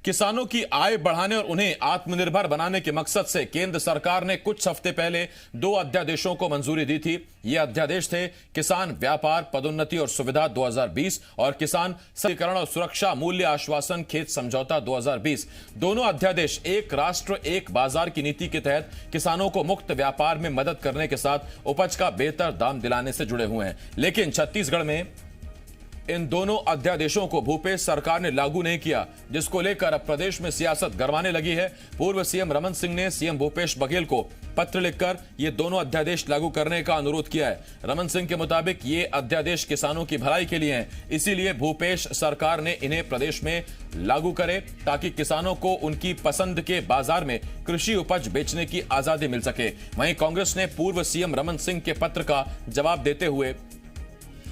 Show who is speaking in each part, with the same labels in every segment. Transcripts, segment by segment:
Speaker 1: किसानों की आय बढ़ाने और उन्हें आत्मनिर्भर बनाने के मकसद से केंद्र सरकार ने कुछ हफ्ते पहले 2 अध्यादेशों को मंजूरी दी थी। ये अध्यादेश थे किसान व्यापार पदोन्नति और सुविधा 2020 और किसान सरलीकरण और सुरक्षा मूल्य आश्वासन खेत समझौता 2020। दोनों अध्यादेश एक राष्ट्र एक बाजार की नीति के तहत किसानों को मुक्त व्यापार में मदद करने के साथ उपज का बेहतर दाम दिलाने से जुड़े हुए हैं। लेकिन छत्तीसगढ़ में इन दोनों अध्यादेशों को भूपेश सरकार ने लागू नहीं किया, जिसको लेकर अब प्रदेश में सियासत गरमाने लगी है। पूर्व सीएम रमन सिंह ने सीएम भूपेश बघेल को पत्र लिखकर ये दोनों अध्यादेश लागू करने का अनुरोध किया है। रमन सिंह के मुताबिक ये अध्यादेश किसानों की भलाई के लिए हैं, इसीलिए भूपेश सरकार ने इन्हें प्रदेश में लागू करे ताकि किसानों को उनकी पसंद के बाजार में कृषि उपज बेचने की आजादी मिल सके। वहीं कांग्रेस ने पूर्व सीएम रमन सिंह के पत्र का जवाब देते हुए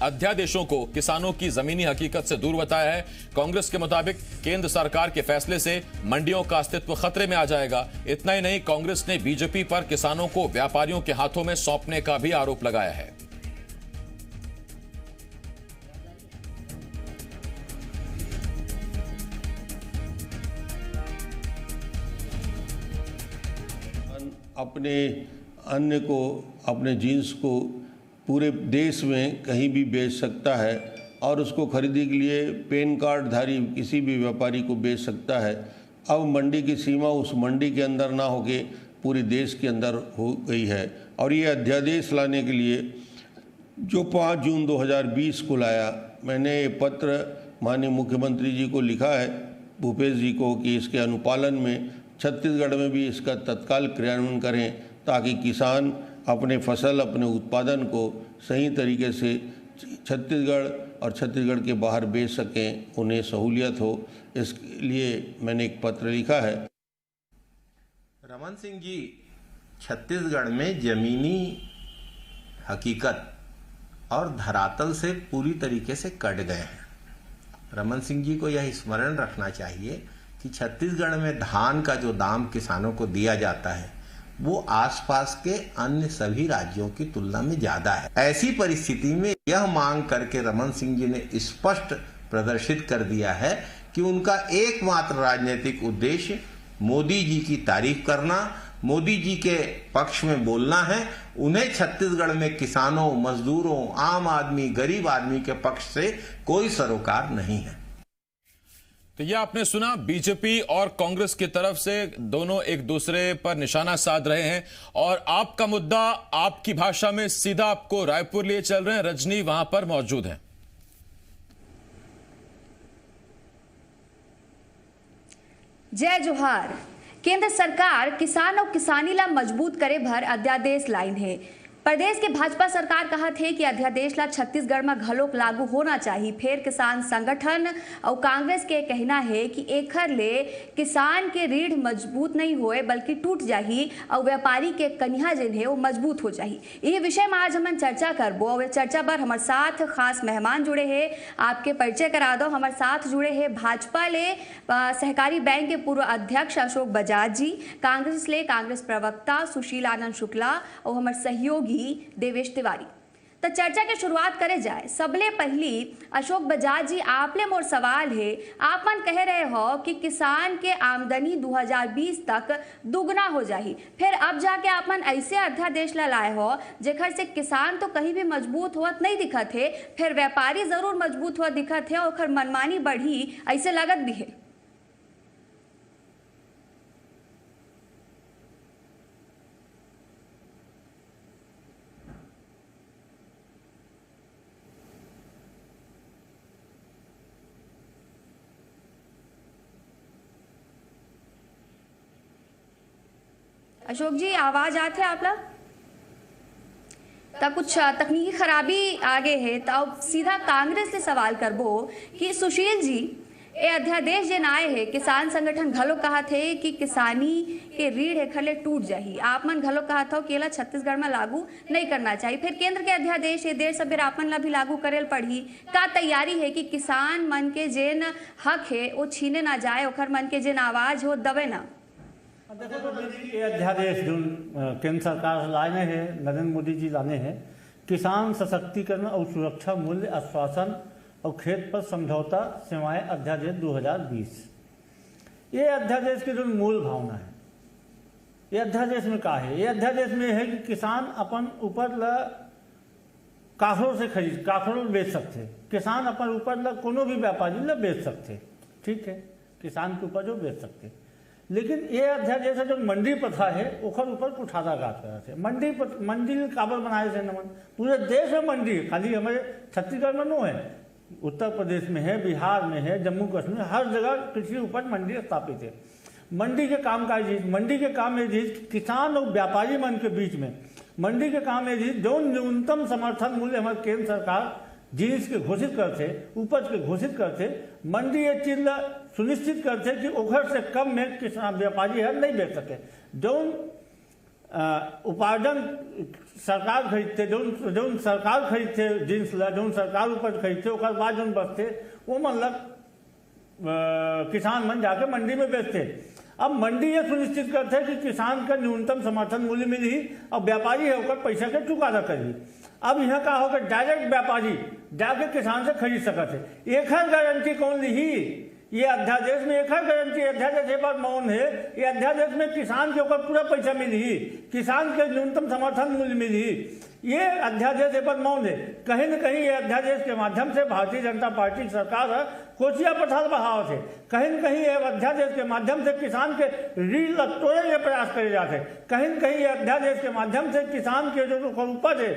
Speaker 1: अध्यादेशों को किसानों की जमीनी हकीकत से दूर बताया है। कांग्रेस के मुताबिक केंद्र सरकार के फैसले से मंडियों का अस्तित्व खतरे में आ जाएगा। इतना ही नहीं, कांग्रेस ने बीजेपी पर किसानों को व्यापारियों के हाथों में सौंपने का भी आरोप लगाया है।
Speaker 2: अपने अन्न को, अपने जीन्स को पूरे देश में कहीं भी बेच सकता है और उसको खरीदने के लिए पैन कार्ड धारी किसी भी व्यापारी को बेच सकता है। अब मंडी की सीमा उस मंडी के अंदर ना होके पूरे देश के अंदर हो गई है। और ये अध्यादेश लाने के लिए जो 5 जून 2020 को लाया, मैंने ये पत्र माननीय मुख्यमंत्री जी को लिखा है, भूपेश जी को, कि इसके अनुपालन में छत्तीसगढ़ में भी इसका तत्काल क्रियान्वयन करें ताकि किसान अपने फसल, अपने उत्पादन को सही तरीके से छत्तीसगढ़ और छत्तीसगढ़ के बाहर बेच सकें, उन्हें सहूलियत हो। इसके लिए मैंने एक पत्र लिखा है।
Speaker 3: रमन सिंह जी छत्तीसगढ़ में जमीनी हकीकत और धरातल से पूरी तरीके से कट गए हैं। रमन सिंह जी को यह स्मरण रखना चाहिए कि छत्तीसगढ़ में धान का जो दाम किसानों को दिया जाता है वो आसपास के अन्य सभी राज्यों की तुलना में ज्यादा है। ऐसी परिस्थिति में यह मांग करके रमन सिंह जी ने स्पष्ट प्रदर्शित कर दिया है कि उनका एकमात्र राजनीतिक उद्देश्य मोदी जी की तारीफ करना, मोदी जी के पक्ष में बोलना है। उन्हें छत्तीसगढ़ में किसानों, मजदूरों, आम आदमी, गरीब आदमी के पक्ष से कोई सरोकार नहीं है।
Speaker 1: तो यह आपने सुना, बीजेपी और कांग्रेस की तरफ से दोनों एक दूसरे पर निशाना साध रहे हैं और आपका मुद्दा आपकी भाषा में सीधा आपको रायपुर लिए चल रहे हैं। रजनी वहां पर मौजूद है।
Speaker 4: जय जोहार। केंद्र सरकार किसान और किसानी ला मजबूत करे भर अध्यादेश लाइन है। प्रदेश के भाजपा सरकार कहा थे कि अध्यादेश ला छत्तीसगढ़ में घलोक लागू होना चाहिए। फिर किसान संगठन और कांग्रेस के कहना है कि एखर ले किसान के रीढ़ मजबूत नहीं होए बल्कि टूट जाही और व्यापारी के कन्या जिन है वो मजबूत हो जाही। यही विषय में आज हम चर्चा करबो और चर्चा पर हमारे साथ खास मेहमान जुड़े हैं। आपके परिचय करा दो। हमारे साथ जुड़े हैं भाजपा ले सहकारी बैंक के पूर्व अध्यक्ष अशोक बजाज जी, कांग्रेस ले कांग्रेस प्रवक्ता सुशील आनंद शुक्ला और हमारे सहयोगी देवेश तिवारी। तो चर्चा की शुरुआत करे जाए। सबले पहली अशोक बजाज जी, आपले मोर सवाल है, आप मन कह रहे हो कि किसान के आमदनी 2020 तक दुगना हो जाही, फिर अब जाके आप मन ऐसे अध्यादेश लाए हो जेकर से किसान तो कहीं भी मजबूत होत नहीं दिखत है, फिर व्यापारी जरूर मजबूत हुआ दिखत है और मनमानी बढ़ी ऐसे लागत भी है। अशोक जी, आवाज आते आप ला? तब कुछ तकनीकी खराबी आगे है। तो अब सीधा कांग्रेस से सवाल करबो कि सुशील जी, ये अध्यादेश जिन आए हैं, किसान संगठन घलो कहा थे कि किसानी के रीढ़ है खले टूट जाही। आप मन घलो कहा था कि छत्तीसगढ़ में लागू नहीं करना चाहिए। फिर केंद्र के अध्यादेश ये देर सबेर आप मन ला भी लागू करेल पड़ी। का तैयारी है कि किसान मन के जेन हक है वो छीने ना जाए, ओखर मन के जेन आवाज हो दबे ना?
Speaker 5: देखो तो ये अध्यादेश जो केंद्र सरकार लाने हैं, नरेंद्र मोदी जी लाने हैं, किसान सशक्तिकरण और सुरक्षा मूल्य आश्वासन और खेत पर समझौता सेवाएं अध्यादेश 2020। ये अध्यादेश की जो मूल भावना है, ये अध्यादेश में का है, ये अध्यादेश में है कि किसान अपन ऊपर ला काखड़ों से खरीद काखड़ों बेच सकते, किसान अपन ऊपर ला कोनो भी व्यापारी ला बेच सकते, ठीक है, किसान के ऊपर जो बेच सकते। लेकिन ये अध्यादेश जो मंडी प्रथा है ओखर ऊपर कुठाराघात करा थे। मंडी काबर बनाए थे नमन, पूरे देश में मंडी, खाली हमारे छत्तीसगढ़ में नो है, उत्तर प्रदेश में है, बिहार में है, जम्मू कश्मीर, हर जगह कृषि उपज मंडी स्थापित है। मंडी के काम का चीज, मंडी के काम में चीज किसान और व्यापारी मन के बीच में मंडी के काम में चीज जो न्यूनतम समर्थन मूल्य हमारे केंद्र सरकार जिनिस के घोषित करते, उपज के घोषित करते, मंडी ये चीज सुनिश्चित करते कि ओखर से कम में किसान व्यापारी है नहीं बेच सके। जो उपार्जन सरकार खरीदते, जो सरकार खरीदते जिन्स ला, जो सरकार उपज खरीदते, ओकर बाद जो बचते वो मतलब किसान मन जाके मंडी में बेचते। अब मंडी ये सुनिश्चित करते कि किसान का न्यूनतम समर्थन मूल्य मिली और व्यापारी है ओकर पैसा के चुकादा करी। अब यहाँ का होगा डायरेक्ट व्यापारी जाके किसान से खरीद सकते। एक हर गारंटी कौन ली? ये अध्यादेश में एक हर गारंटी, अध्यादेश एक बार मौन है, ये अध्यादेश में किसान के ऊपर पूरा पैसा मिली, किसान के न्यूनतम समर्थन मूल्य मिली, ये अध्यादेश एक बार मौन है। कहीं न कहीं ये अध्यादेश के माध्यम से भारतीय जनता पार्टी सरकार है कोचिया पठार बहाव थे, कहीं न कहीं ये अध्यादेश के माध्यम से किसान के रीढ़ तोड़ने के प्रयास करे जाते, कहीं न कहीं ये अध्यादेश के माध्यम से किसान के जो उपज है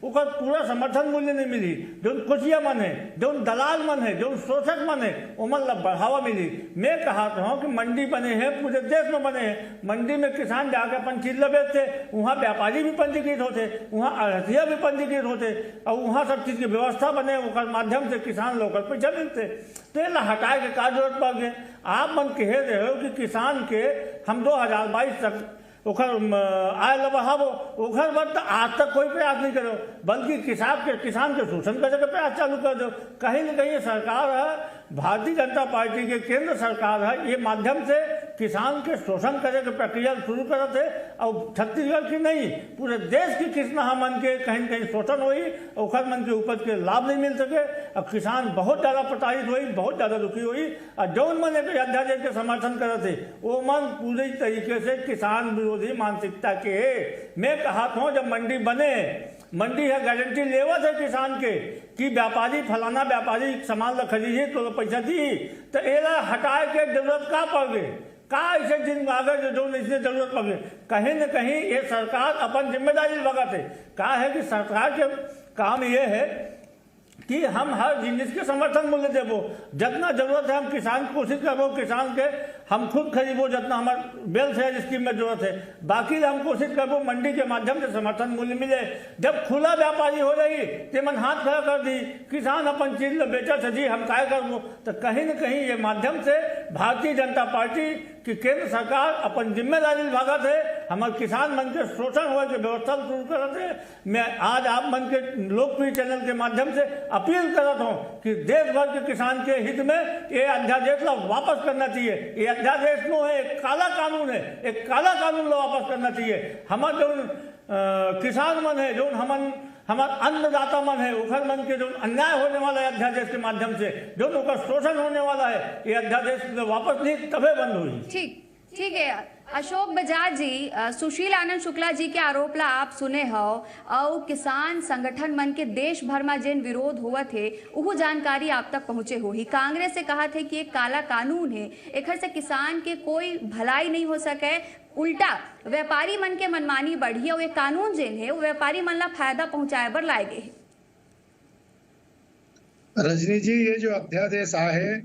Speaker 5: उसका पूरा समर्थन मूल्य नहीं मिली। जो कुचिया मन है, जो दलाल मन है, जो शोषक मन है, उमन बढ़ावा मिली। मैं कहता हूँ कि मंडी बने हैं, पूरे देश में बने हैं, मंडी में किसान जाकर अपन चीज बेचते, वहाँ व्यापारी भी पंजीकृत होते, वहाँ आढ़तिया भी पंजीकृत होते और वहाँ सब चीज की व्यवस्था बने, उसके माध्यम से किसान लोग पैसा मिलते। तो ये हटाए के का जरूरत पड़ गए? आप मन कह रहे हो कि किसान के हम 2022 तक ओखर आय बढ़ावो, ओखर बाद आज तक कोई प्रयास नहीं करो, बल्कि किसान के शोषण करने का प्रयास चालू कर दो। कहीं न कहीं सरकार है, भारतीय जनता पार्टी के केंद्र सरकार है, ये माध्यम से किसान के शोषण करे के प्रक्रिया शुरू करते और छत्तीसगढ़ की नहीं पूरे देश की किसान मन के कहीं न कहीं शोषण हुई, ओखर मन के उपज के लाभ नहीं मिल सके और किसान बहुत ज़्यादा प्रताड़ित हुई, बहुत ज़्यादा दुखी हुई। और जौन मन अध्यादेश के समर्थन करते वो मन पूरी तरीके से किसान विरोधी मानसिकता के है। मैं कहा था जब मंडी बने, मंडी है गारंटी लेवत है किसान के कि व्यापारी फलाना व्यापारी सामान खरीदी तो पैसा दी, तो एला हटाए के जरूरत का पड़ गए, का ऐसे दिन अगर जो इसलिए जरूरत पड़ गई। कहीं न कहीं ये सरकार अपन जिम्मेदारी लगाते, का है कि सरकार के काम ये है कि हम हर जिनिस के समर्थन मूल्य देवो, जितना जरूरत है हम किसान की कोशिश करबो, किसान के हम खुद खरीदो जितना हमारे वेलफेयर स्कीम में जरूरत है, बाकी हम कोशिश करबो मंडी के माध्यम से समर्थन मूल्य मिले। जब खुला व्यापारी हो रही तो मन हाथ खड़ा कर दी, किसान अपन चीज बेचा सजी हम काय करबो। तो कहीं न कहीं ये माध्यम से भारतीय जनता पार्टी कि केंद्र सरकार अपन जिम्मेदारी भागत है, हमारे किसान मन के शोषण हुए के व्यवस्था शुरू करते है। मैं आज आप मन के लोकप्रिय चैनल के माध्यम से अपील करता हूँ कि देश भर के किसान के हित में ये अध्यादेश वापस करना चाहिए। ये अध्यादेश नो है, एक काला कानून है, एक काला कानून वापस करना चाहिए। हमारे जो किसान मन है, जो हमारा अन्नदाता मन है, उखर मन के जो अन्याय होने वाला है अध्यादेश के माध्यम से, जो उनका शोषण होने वाला है, ये अध्यादेश वापस नहीं तबे बंद हुई।
Speaker 4: ठीक है अशोक बजाज जी, सुशील आनंद शुक्ला जी के आरोप ला आप सुने हो और किसान संगठन मन के देश भर में जिन विरोध हुआ थे वो जानकारी आप तक पहुंचे हो ही। कांग्रेस से कहा थे कि एक काला कानून है, एक से किसान के कोई भलाई नहीं हो सके, उल्टा व्यापारी मन के मनमानी बढ़ी और ये कानून जिन है वो व्यापारी मन ला फायदा पहुंचाए बर लाए गए।
Speaker 6: रजनी जी, ये जो अध्यादेश आए है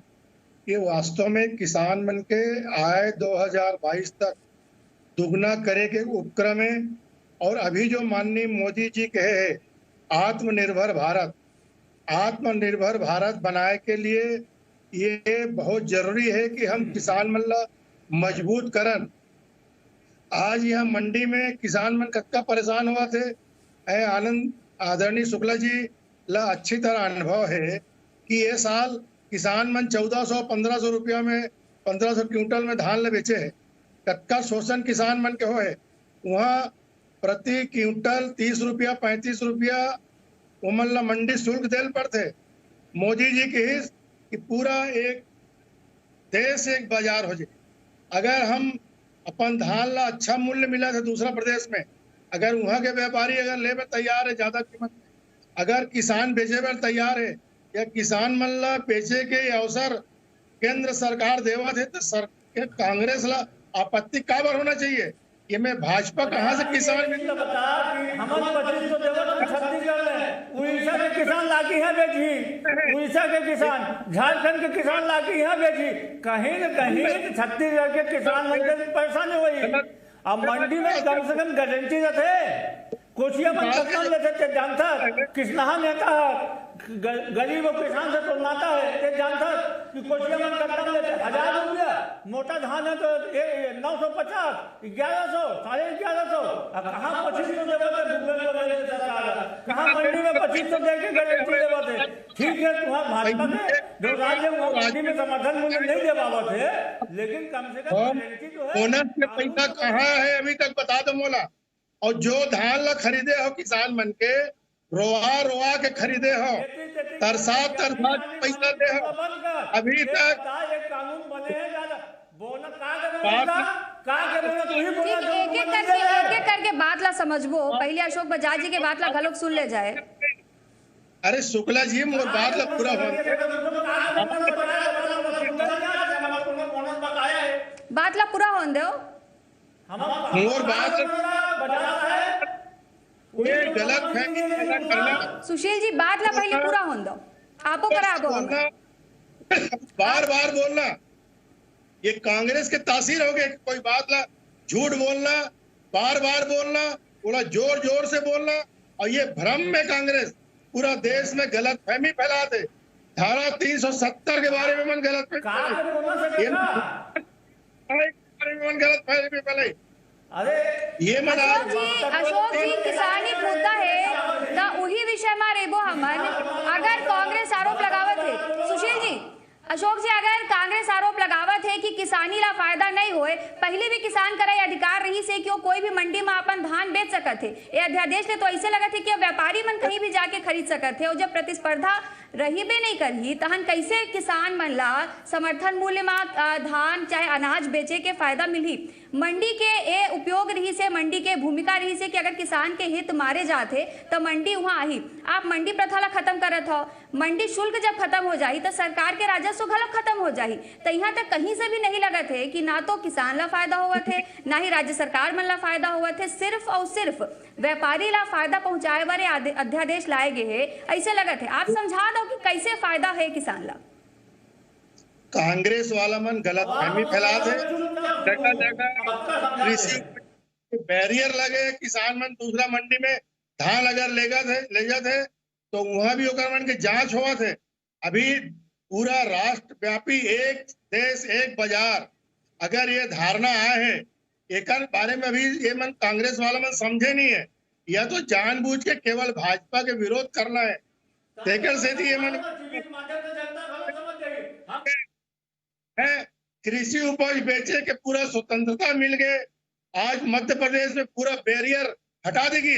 Speaker 6: ये वास्तव में किसान मन के आय 2022 तक दुगना करे के उपक्रम है। और अभी जो माननीय मोदी जी कहे है आत्मनिर्भर भारत, आत्मनिर्भर भारत बनाए के लिए ये बहुत जरूरी है कि हम किसान मन ला मजबूत करन। आज यहाँ मंडी में किसान मन कक्का परेशान हुआ थे, आनंद आदरणीय शुक्ला जी ला अच्छी तरह अनुभव है कि ये साल किसान मन 1400-1500 रुपया में 1500 क्विंटल में धान ले बेचे है। कक्का शोषण किसान मन के हो है, वहाँ प्रति क्विंटल 30 रुपया 35 रुपया उमन ला मंडी शुल्क देल पड़ते। मोदी जी की हिस्स कि पूरा एक देश एक बाजार हो जाए, अगर हम अपन धान ला अच्छा मूल्य मिला था दूसरा प्रदेश में, अगर वहाँ के व्यापारी अगर ले तैयार है ज्यादा कीमत में, अगर किसान बेचे पर तैयार है या किसान मन ला बेचे के अवसर केंद्र सरकार देवा थे तो कांग्रेस ला आपत्ति का बार होना चाहिए? ये मैं भाजपा कहाँ से किसान
Speaker 5: छत्तीसगढ़ में उड़ीसा के किसान लाके यहाँ बेची, उड़ीसा के किसान झारखंड के किसान लाके यहाँ बेची, कहीं न कहीं छत्तीसगढ़ के किसान मंडी परेशानी हुई। अब मंडी में कम से कम गारंटी रहते, कोशिया मन कतना लेते जानता, किसनहा नेता गरीब और किसान से तुलनाता है ते जानता कि कोशिया मन कतना लेते 1000 रुपया, मोटा धान है तो 950, 1100, 1150। कहाँ 2500 देवे सरकार, कहाँ मंडी में 2500 दे के गारंटी देवे? ठीक है, तुम्हारा भाजपा के जो राज्य मंडी में समर्थन मूल्य नहीं दे पाते थे, लेकिन कम से कम गारंटी जो है
Speaker 6: बोनस के पैसा कहाँ है अभी तक बता दो मोला। और जो धान ला खरीदे हो किसान मन के, रोआ के खरीदे हो, तरसा पैसा दे हो, अभी तक
Speaker 5: कानून बने हैं
Speaker 4: एक एक करके बात ला समझबो। पहले अशोक बजाज जी के बात ला घलोक सुन ले जाए।
Speaker 6: अरे शुक्ला जी मोर बात ला पूरा हो,
Speaker 4: बात ला पूरा होने दो।
Speaker 6: मोर बात ये गलत फहमी करना।
Speaker 4: सुशील जी बात ला पहले पूरा होने दो, आपो करा दो।
Speaker 6: बार बार बोलना ये कांग्रेस के तासीर हो गए, कोई बात ला झूठ बोलना, बार बार बोलना, पूरा जोर जोर से बोलना, और ये भ्रम में कांग्रेस पूरा देश में गलत फहमी फैलाते। धारा 370 के बारे में मन गलत फहमी फैलाई।
Speaker 5: अरे
Speaker 6: ये मन
Speaker 4: अशोक जी किसानी मुद्दा है ना, वही विषय में रेबो हमन। अगर कांग्रेस आरोप लगावत है, सुशील जी, अशोक जी, अगर कांग्रेस आरोप लगावत है कि किसानी ला फायदा नहीं होए, पहले भी किसान करे अधिकार रही से कि वो कोई भी मंडी में अपन धान बेच सकत है। ये अध्यादेश ने तो ऐसे लगा थे कि व्यापारी मन कहीं भी जाके खरीद सकत है, और जब प्रतिस्पर्धा रही भी नहीं करही तहन कैसे किसान मन ला समर्थन मूल्य में धान चाहे अनाज बेचे के फायदा मिली? मंडी के ए उपयोग रही से, मंडी के भूमिका रही से कि अगर किसान के हित मारे जाते तो मंडी वहां आई। आप मंडी प्रथा ला खत्म करत हो, मंडी शुल्क जब खत्म हो जाही तो सरकार के राजस्व घलक खत्म हो जाही। तो यहाँ तक कहीं से भी नहीं लगत है कि ना तो किसान ला फायदा हुआ थे, ना ही राज्य सरकार मन ला फायदा हुआ थे, सिर्फ और सिर्फ व्यापारी ला फायदा पहुंचाए वाले अध्यादेश लाए गए है, ऐसे लगत है। आप समझा दो कि कैसे फायदा है किसान ला।
Speaker 6: कांग्रेस वाला मन गलत फहमी फैलाते, जगह जगह कृषि बैरियर लगे, किसान मन दूसरा मंडी में धान अगर ले जाते तो वहां भी ओकर मन के जांच हुआ थे। अभी पूरा राष्ट्रव्यापी एक देश एक बाजार, अगर ये धारणा आए है, एक बारे में अभी ये मन कांग्रेस वाला मन समझे नहीं है, या तो जानबूझ के केवल भाजपा के विरोध करना है। तेकर से ये मन है कृषि उपज बेचे के पूरा स्वतंत्रता मिल गए। आज मध्य प्रदेश में पूरा बैरियर हटा देगी,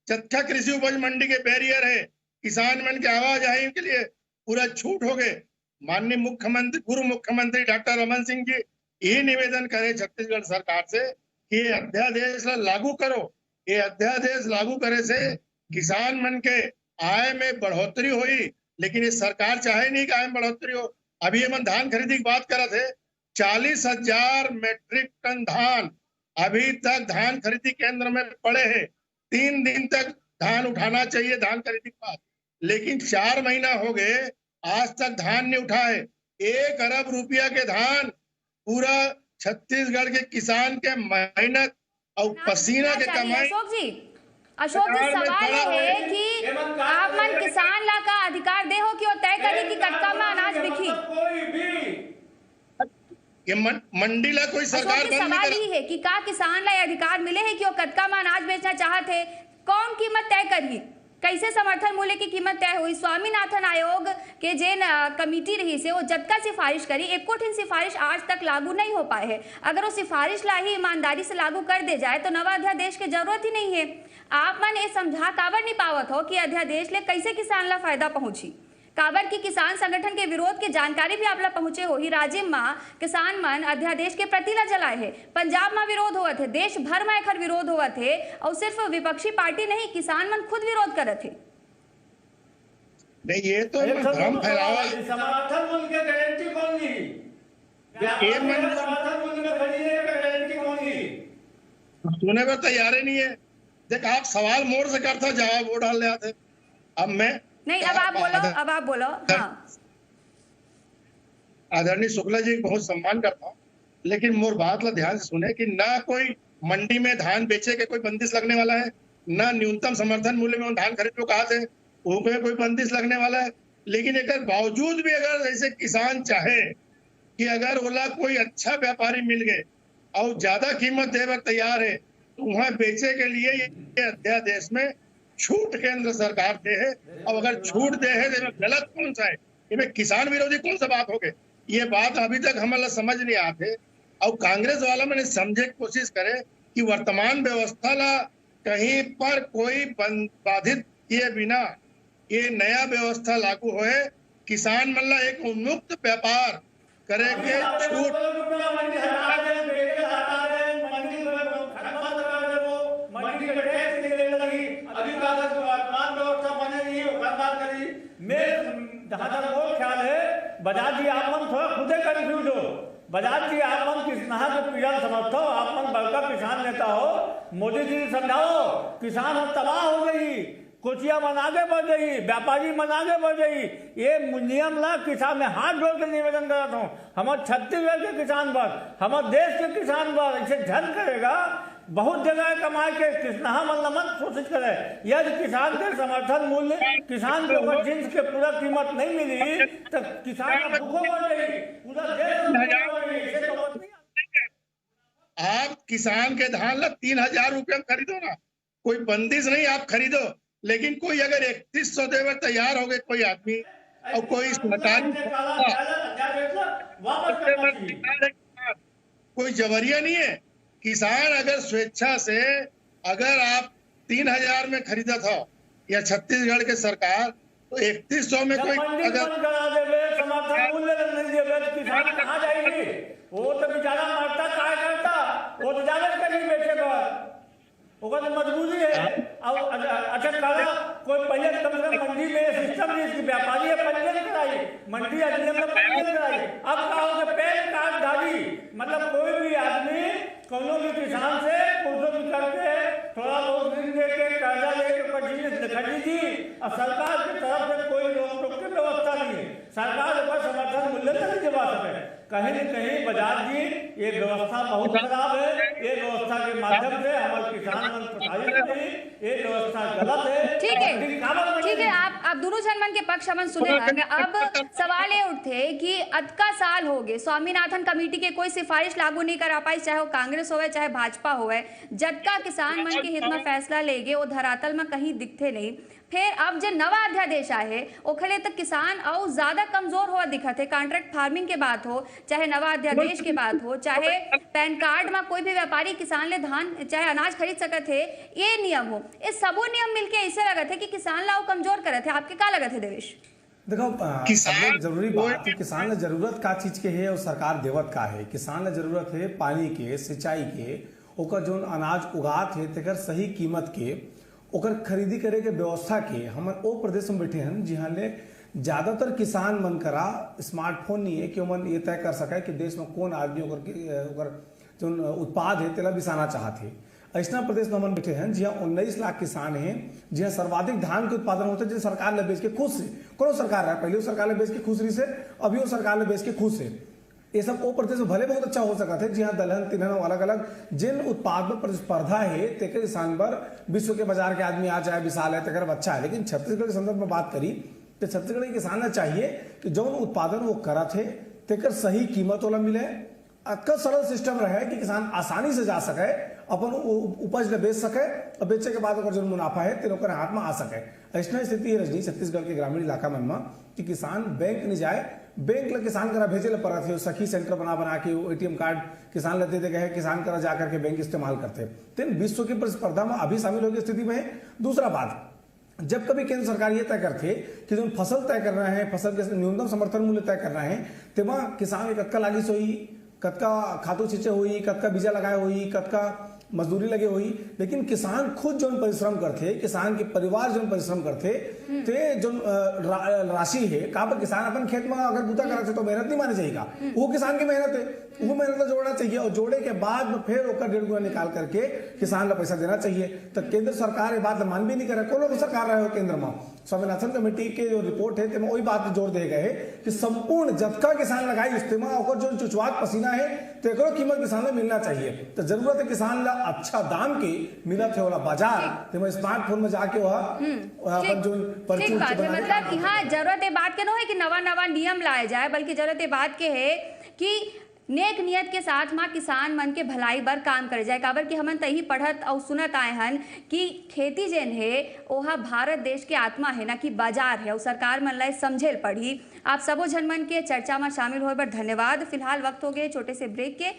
Speaker 6: जत्था कृषि उपज मंडी के बैरियर है, किसान मन के आवाज आई के लिए पूरा छूट हो गए। माननीय मुख्यमंत्री, पूर्व मुख्यमंत्री डॉक्टर रमन सिंह जी यही निवेदन करे छत्तीसगढ़ सरकार से कि ये अध्यादेश लागू करो। ये अध्यादेश लागू करे से किसान मन के आय में बढ़ोतरी हुई, लेकिन ये सरकार चाहे नहीं कि आय में बढ़ोतरी हो। अभी हम धान खरीदी की बात कर रहे थे, 40,000 मेट्रिक टन धान अभी तक धान खरीदी केंद्र में पड़े हैं। 3 दिन तक धान उठाना चाहिए धान खरीदी के बाद, लेकिन 4 महीना हो गए आज तक धान नहीं उठाए। 1 अरब रुपया के धान पूरा छत्तीसगढ़ के किसान के मेहनत और पसीना के कमाई।
Speaker 4: अशोक जी सवाल ये है कि आप मन किसान ला का अधिकार दे हो कि वो तय करे कि कटका में अनाज बिकी।
Speaker 6: ये मंडी ला कोई सरकार बंद नहीं कर।
Speaker 4: सवाल ही है कि का किसान ला अधिकार मिले है कि वो कटका में अनाज बेचना चाहते, कौन कीमत तय करी, कैसे समर्थन मूल्य की कीमत तय हुई? स्वामीनाथन आयोग के जेन कमेटी रही से वो जतका सिफारिश करी, एको ठिन सिफारिश आज तक लागू नहीं हो पाए है। अगर वो सिफारिश ला ही ईमानदारी से लागू कर दे जाए तो नवा अध्यादेश की जरूरत ही नहीं है। आप मन ये समझा काबर नहीं पावत हो कि अध्यादेश ले कैसे किसान ला फायदा पहुंची, काबर की किसान संगठन के विरोध की जानकारी भी आपला पहुंचे हो ही राज्य में किसान मन अध्यादेश के प्रतिला जलाए है। पंजाब में विरोध हुआ थे, देश भर में एकर विरोध हुआ थे और सिर्फ विपक्षी पार्टी नहीं किसान मन खुद विरोध करत थे।
Speaker 6: नहीं, ये तो भ्रम फैलावा।
Speaker 5: समर्थन मूल्य की गारंटी कौन दी? समर्थन मूल्य में खरीदने की गारंटी कौन दी?
Speaker 6: सुने पर तैयार ही नहीं है। देख, आप सवाल मोड़ से करते जवाब वो डाल रहे थे। अब मैं
Speaker 4: नहीं, अब आप बोलो। हाँ,
Speaker 6: आदरणीय शुक्ला जी बहुत सम्मान करता हूँ, लेकिन मोर बात ला ध्यान से सुने कि ना कोई मंडी में धान बेचे के कोई बंदिश लगने वाला है, ना न्यूनतम समर्थन मूल्य में धान खरीद लो कहा थे उसमें कोई बंदिश लगने वाला है। लेकिन एक बावजूद भी अगर ऐसे किसान चाहे कि अगर ओला कोई अच्छा व्यापारी मिल गए और ज्यादा कीमत देकर तैयार है तो वहां बेचे के लिए ये अध्यादेश में छूट केंद्र सरकार दे है। और अगर छूट दे है तो गलत कौन सा है? ये किसान विरोधी कौन सा बात हो गई? ये बात अभी तक हमारा समझ नहीं आते। और कांग्रेस वाला मैंने समझे की कोशिश करे कि वर्तमान व्यवस्था ला कहीं पर कोई बाधित किए बिना ये नया व्यवस्था लागू होए, किसान मल्ला एक उन्मुक्त व्यापार करे के छूट
Speaker 5: ख्याल है बजाज जी आप मन थोड़ा खुदे कंफ्यूज हो। बजाज जी आप मन किसान के पीड़ा समझते हो, आप मन बड़का किसान नेता हो। मोदी जी समझाओ किसान तबाह हो गई, कोचिया मन आगे बढ़ गई, व्यापारी मन आगे बढ़ गई। ये नियम ला किसान में हाथ जोड़ के निवेदन करता हूँ, हमारे छत्तीसगढ़ के किसान पर, हमारे देश के किसान पर ऐसे झन करेगा। बहुत जगह कमाए के किसनहा मन कोशिश करे, यदि किसान के समर्थन मूल्य किसान के जिन्स के पूरा कीमत नहीं मिली तो किसान भूखो बढ़ गई, पूरा देश।
Speaker 6: आप किसान के धान ला 3000 रुपये में खरीदो ना, कोई बंदिश नहीं, आप खरीदो। लेकिन कोई अगर 3100 देवर तैयार हो गए कोई आदमी और कोई कोई जबरिया नहीं है। किसान अगर स्वेच्छा से अगर आप 3000 में खरीदा था या छत्तीसगढ़ के सरकार तो 3100 में कोई अगर
Speaker 5: समर्थन मूल्य नहीं देवे किसान कहाँ जाएगी? वो तो बेचारा मरता काय करता, वो तो जाने कहीं बेचे ओकर तो मजबूरी है। और अच्छा कहा कोई पहले कम से कम मंडी में सिस्टम नहीं, इसकी व्यापारी पंजीयन कराई, मंडी अधिनियम में पंजीयन कराई। अब कहा हो पैन कार्ड धारी, मतलब कोई भी आदमी कोनो भी किसान से पूछो करके थोड़ा बहुत ऋण देके कर्जा लेके खरीदी और सरकार की तरफ से कोई रोक टोक की व्यवस्था नहीं है। सरकार ऊपर समर्थन मूल्य नहीं दिवा सके। कहीं न कहीं बजाज जी ये व्यवस्था बहुत खराब है। ये व्यवस्था के माध्यम से हमारे किसान ये व्यवस्था गलत है।
Speaker 4: ठीक है, आप दोनों जनमन के पक्ष हमन सुने। अब सवाल ये उठे कि अतका साल हो गए स्वामीनाथन कमेटी के कोई सिफारिश लागू नहीं करा पाई, चाहे वो कांग्रेस होवे चाहे भाजपा होवे। जटका किसान मन के हित में फैसला लेगे वो धरातल में कहीं दिखते नहीं। फिर अब जो नवा अध्यादेश आए ओखले तक किसान और ज्यादा कमजोर हुआ दिखत है। कॉन्ट्रैक्ट फार्मिंग के बात हो, चाहे नवा अध्यादेश के बात हो, चाहे पैन कार्ड में कोई भी व्यापारी किसान ले धान चाहे अनाज खरीद सकत है, ये नियम हो, ये सबो नियम मिलके ऐसे लगत है कि किसान ला कमजोर करत है। आपके क्या लगत है देवेश?
Speaker 7: देखो किसान जरूरी बात है, किसान ने जरूरत का चीज के है और सरकार देवत का है। किसान ने जरूरत है पानी के, सिंचाई के, ओकर जो अनाज उगात है तेकर सही कीमत के, ओकर खरीदी करे के व्यवस्था के। हम ओ प्रदेश में बैठे हैं जहाँ ले ज्यादातर किसान मन करा स्मार्टफोन नहीं है कि मन ये तय कर सके कि देश में कौन आदमी ओकर जो उत्पाद है तेला बिसाना चाहते। ऐसा प्रदेश में हम बैठे हैं जहाँ 19 लाख किसान हैं, जहाँ सर्वाधिक धान के उत्पादन होते हैं, जिन सरकार ने बेच के खुश है। कौन सरकार है? पहले सरकार ने बेच के खुश रही से, अभी वो सरकार ने बेच के खुश है। ये सब वो प्रदेश में भले बहुत अच्छा हो सका थे जहाँ दलहन तिलहन अलग अलग जिन उत्पाद में प्रतिस्पर्धा है तेकर किसान पर विश्व के बाजार के आदमी आ जाए विशाल है तेकर अच्छा है। लेकिन छत्तीसगढ़ के संदर्भ में बात करी तो छत्तीसगढ़ के किसान ने चाहिए कि जो उत्पादन वो करत है तेकर सही कीमत वाला मिले, अक्का सरल सिस्टम रहे कि किसान आसानी से जा सके, अपन उपज बेच सके और बेचे के बाद जो मुनाफा है तेन हाथ में आ सके। ऐसा स्थिति है रजनी छत्तीसगढ़ के ग्रामीण इलाका मन में कि किसान बैंक नहीं जाए, बैंक ला किसान करा भेजे ला पड़ा थे, सखी सेंटर बना के एटीएम कार्ड किसान लेते थे गए, किसान करा जाकर के बैंक इस्तेमाल करते। तो विश्व की प्रतिस्पर्धा में अभी शामिल होगी स्थिति में है। दूसरा बात जब कभी केंद्र सरकार ये तय करते कि जो फसल तय करना है, फसल के न्यूनतम समर्थन मूल्य तय करना है, तेमा किसान कतका लागिस हुई, कतका खादो छींचे हुई, कतका बीजा लगाए हुई, कतका मजदूरी लगे हुई, लेकिन किसान खुद जो परिश्रम करते, किसान के परिवार जो परिश्रम करते, ते जो राशि है का किसान अपन खेत में अगर बूता करते तो मेहनत नहीं माने चाहिए, वो किसान की मेहनत है, वो मेहनत जोड़ना चाहिए और जोड़े के बाद फिर ओकर 1.5 गुना निकाल करके किसान का पैसा देना चाहिए। तो केंद्र सरकार ये बात मान भी नहीं करे, कोनो सरकार रहे हो केंद्र में, स्वामीनाथन कमेटी के जो रिपोर्ट है वही बात जोर दे गए कि संपूर्ण जतका किसान लगाई इस्तेमाल और जो चुचवात पसीना है तो एक कीमत किसान में मिलना चाहिए। तो जरूरत है किसान ला अच्छा दाम के मिलत है वाला बाजार, तो स्मार्टफोन में जाके अपन जो
Speaker 4: ठीक बात है, मतलब यहाँ जरूरत है बात के न है कि नवा नवा नियम लाया जाए, बल्कि जरूरत है बात के है कि नेक नियत के साथ माँ किसान मन के भलाई बर काम करे जाए। काबर कि हमन तही पढ़त और सुनत आए हन कि खेती जेन है ओहा भारत देश के आत्मा है, ना कि बाजार है, और सरकार मन ला समझेल पड़ी। आप सबो झन मन के चर्चा में शामिल होए बर धन्यवाद। फिलहाल वक्त हो गए छोटे से ब्रेक के।